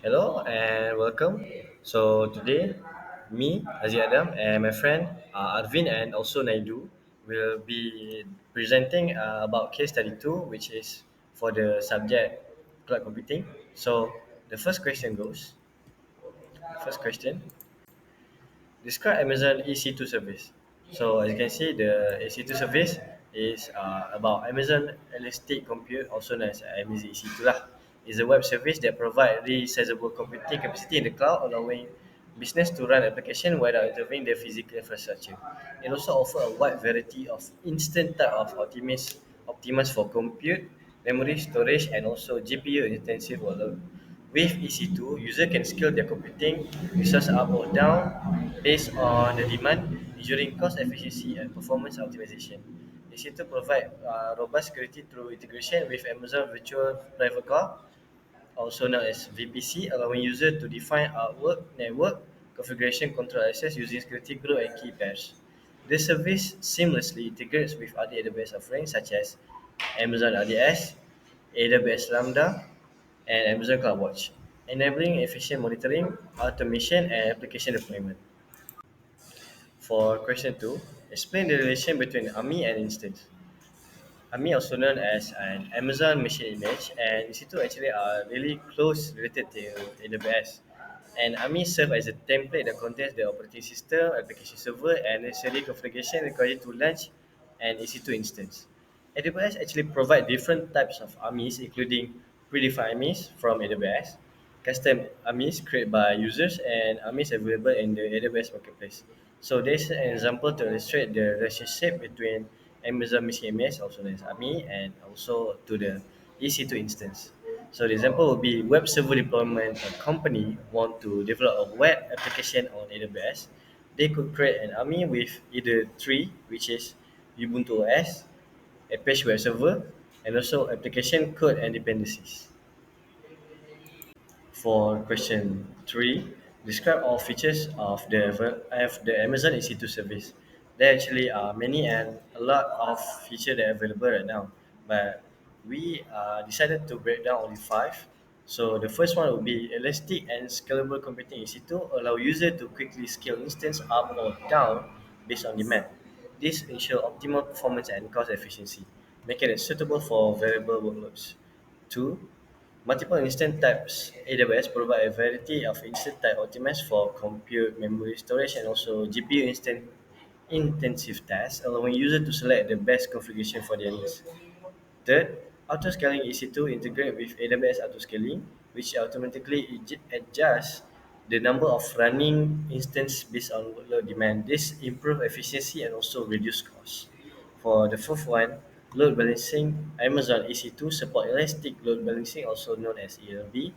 Hello and welcome. So today, me, Aziz Adam, and my friend Arvin and also Naidu will be presenting about case study 2, which is for the subject cloud computing. So the first question goes, first question, describe Amazon EC2 service. So as you can see, the EC2 service is about Amazon Elastic Compute, also known as Amazon EC2 lah. Is a web service that provide resizable computing capacity in the cloud, allowing business to run application without intervening the physical infrastructure. It also offer a wide variety of instant type of optimized for compute, memory storage, and also GPU intensive workload. With EC2, user can scale their computing resource up or down based on the demand, ensuring cost efficiency and performance optimization. EC2 provide robust security through integration with Amazon Virtual Private Cloud, also known as VPC, allowing user to define artwork, network, configuration control access using security group and key pairs. This service seamlessly integrates with other AWS offerings such as Amazon RDS, AWS Lambda, and Amazon CloudWatch, enabling efficient monitoring, automation, and application deployment. For question 2, explain the relation between AMI and instance. AMI, also known as an Amazon Machine Image, and EC2 actually are really close related to AWS. And AMI serve as a template that contains the operating system, application server, and necessary configuration required to launch an EC2 instance. AWS actually provide different types of AMIs, including predefined AMIs from AWS, custom AMIs created by users, and AMIs available in the AWS marketplace. So this is an example to illustrate the relationship between Amazon Machine Image, also known as AMI, and also to the EC2 instance. So the example would be web server deployment. A company want to develop a web application on AWS. They could create an AMI with either three, which is Ubuntu OS, Apache Web Server, and also application code and dependencies. For question 3, describe all features of the Amazon EC2 service. There actually are many and a lot of features that are available right now, but we decided to break down only 5. So the first one would be elastic and scalable computing EC2 allow user to quickly scale instance up or down based on demand. This ensure optimal performance and cost efficiency, making it suitable for variable workloads. 2, multiple instance types. AWS provide a variety of instance type optimized for compute, memory storage, and also GPU instant intensive tasks, allowing users to select the best configuration for their needs. Third, auto-scaling EC2 integrate with AWS auto-scaling, which automatically adjusts the number of running instances based on workload demand. This improve efficiency and also reduce costs. For the fourth one, load balancing, Amazon EC2 support elastic load balancing, also known as ELB,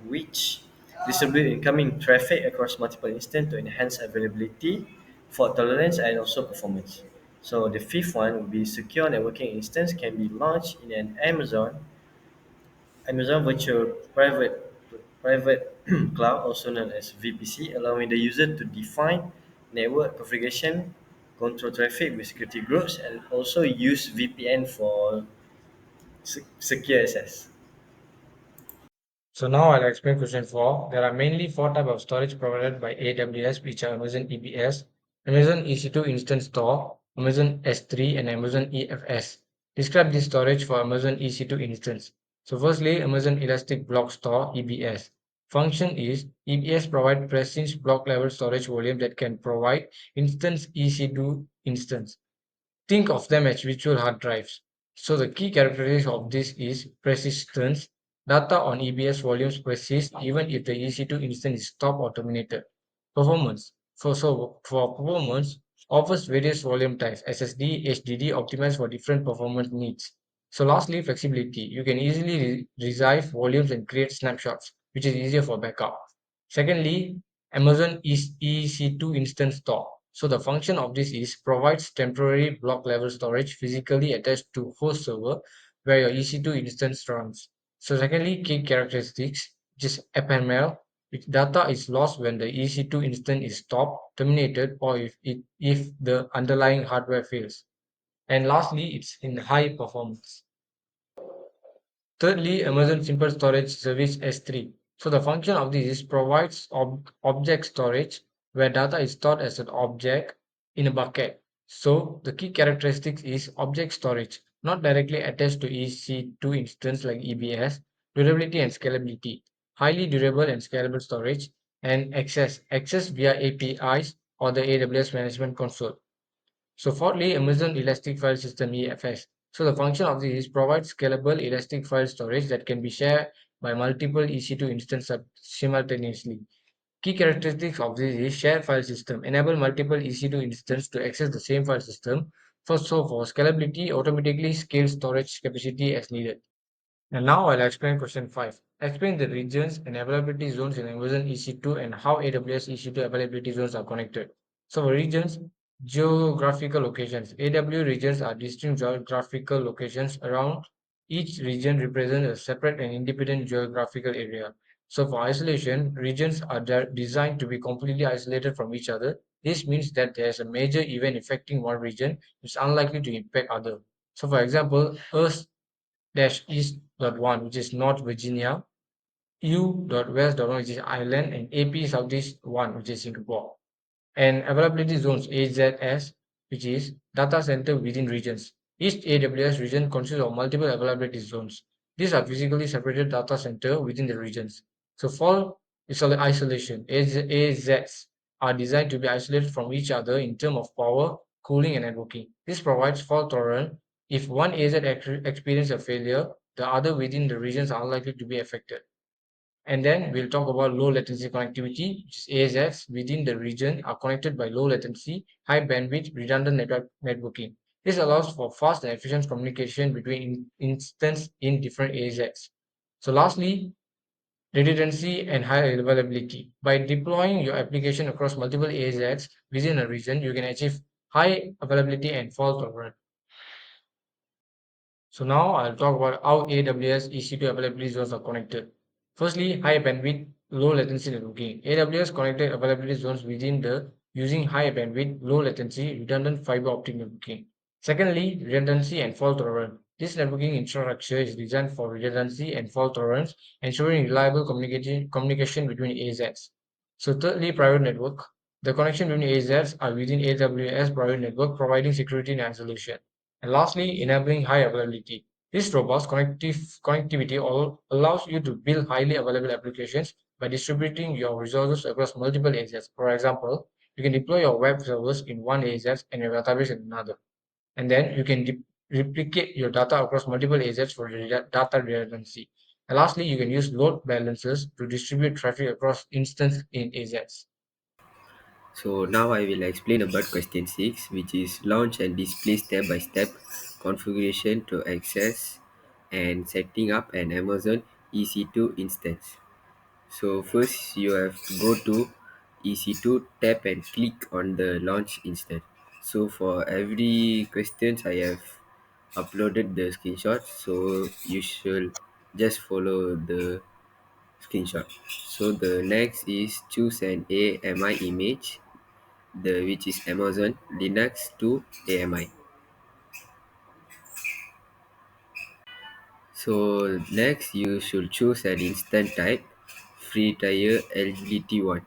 which distribute incoming traffic across multiple instances to enhance availability, fault tolerance, and also performance. So the fifth one would be secure networking instance can be launched in an Amazon Virtual Private Cloud, also known as VPC, allowing the user to define network configuration, control traffic with security groups, and also use VPN for secure access. So now I'll explain question 4. There are mainly four types of storage provided by AWS, which are Amazon EBS, Amazon EC2 Instant Store, Amazon S3, and Amazon EFS. Describe the storage for Amazon EC2 instance. So firstly, Amazon Elastic Block Store (EBS). Function is EBS provide precise block level storage volume that can provide instance EC2 instance. Think of them as virtual hard drives. So the key characteristic of this is persistence. Data on EBS volumes persist even if the EC2 instance is stopped or terminated. Performance. For performance, offers various volume types, SSD, HDD, optimized for different performance needs. So lastly, flexibility. You can easily resize volumes and create snapshots, which is easier for backup. Secondly, Amazon is EC2 Instant Store. So the function of this is provides temporary block level storage physically attached to host server where your EC2 instance runs. So secondly, key characteristics, which is ephemeral, which data is lost when the EC2 instance is stopped, terminated, or if the underlying hardware fails. And lastly, it's in high performance. Thirdly, Amazon Simple Storage Service S3. So the function of this is provides object storage where data is stored as an object in a bucket. So the key characteristics is object storage, not directly attached to EC2 instance like EBS, durability and scalability, highly durable and scalable storage, and access via APIs or the AWS Management Console. So fourthly, Amazon Elastic File System EFS. So the function of this is provide scalable elastic file storage that can be shared by multiple EC2 instances simultaneously. Key characteristics of this is share file system. Enable multiple EC2 instances to access the same file system. First, so for scalability, automatically scale storage capacity as needed. And now I'll explain question 5. Explain the regions and availability zones in Amazon EC2 and how AWS EC2 availability zones are connected. So for regions, geographical locations. AW regions are distinct geographical locations around each region represents a separate and independent geographical area. So for isolation, regions are designed to be completely isolated from each other. This means that there's a major event affecting one region is unlikely to impact other. So for example, Earth dash east dot one, which is North Virginia, U dot west dot one, which is Ireland, and AP Southeast one, which is Singapore. And availability zones AZS, which is data center within regions. Each AWS region consists of multiple availability zones. These are physically separated data center within the regions. So fault isolation AZs are designed to be isolated from each other in terms of power, cooling, and networking. This provides fault tolerance. If one AZ experiences a failure, the other within the regions are unlikely to be affected. And then we'll talk about low latency connectivity, which is ASX within the region are connected by low latency, high bandwidth, redundant networking. This allows for fast and efficient communication between instances in different ASX. So lastly, redundancy and high availability. By deploying your application across multiple ASX within a region, you can achieve high availability and fault tolerance. So now I'll talk about how AWS EC2 availability zones are connected. Firstly, high bandwidth, low latency networking. AWS connected availability zones within the using high bandwidth, low latency, redundant fiber optic networking. Secondly, redundancy and fault tolerance. This networking infrastructure is designed for redundancy and fault tolerance, ensuring reliable communication between AZs. So thirdly, private network. The connection between AZs are within AWS private network, providing security and isolation. And lastly, enabling high availability. This robust connectivity allows you to build highly available applications by distributing your resources across multiple AZs. For example, you can deploy your web servers in one AZ and your database in another. And then you can replicate your data across multiple AZs for data redundancy. And lastly, you can use load balancers to distribute traffic across instances in AZs. So now I will explain about question 6, which is launch and display step-by-step configuration to access and setting up an Amazon EC2 instance. So first you have to go to EC2, tap and click on the launch instance. So for every questions I have uploaded the screenshot, so you should just follow the screenshot. So the next is choose an AMI image, the which is Amazon Linux to AMI. So next you should choose an instant type, free tier LGT1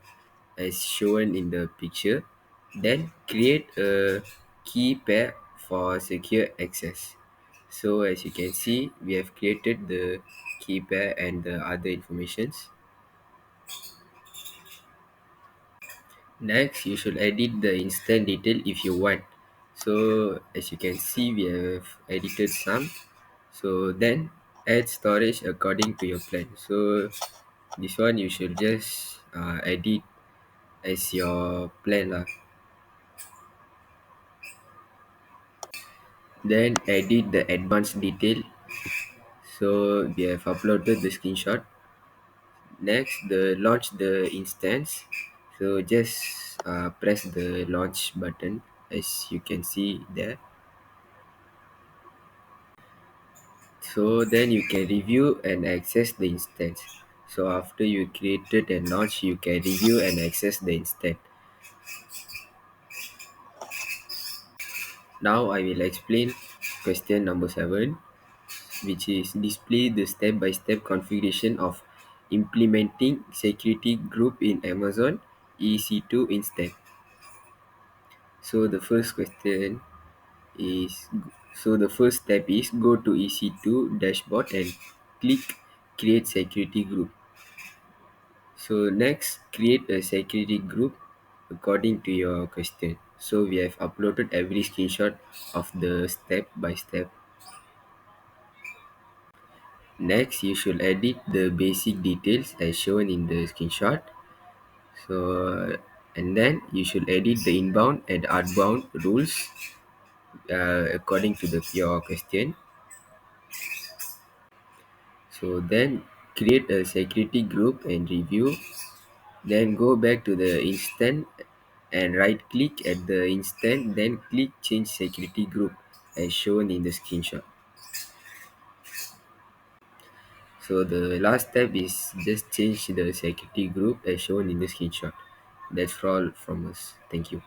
as shown in the picture. Then create a key pair for secure access. So as you can see, we have created the key pair and the other informations. Next, you should edit the instant detail if you want. So as you can see, we have edited some. So then add storage according to your plan. So this one you should just edit as your plan lah. Then edit the advanced detail. So we have uploaded the screenshot. Next, the launch the instance. So just press the launch button as you can see there. So then you can review and access the instance. So after you created and launch, you can review and access the instance. Now I will explain question number 7, which is display the step-by-step configuration of implementing security group in Amazon EC2 instead. So the first question is so the first step is go to EC2 dashboard and click create security group. So next create a security group according to your question. So we have uploaded every screenshot of the step by step. Next you should edit the basic details as shown in the screenshot. So and then you should edit the inbound and outbound rules according to your question. So then create a security group and review. Then go back to the instant and right click at the instant, then click change security group as shown in the screenshot. So the last step is just change the security group as shown in the screenshot. That's all from us. Thank you.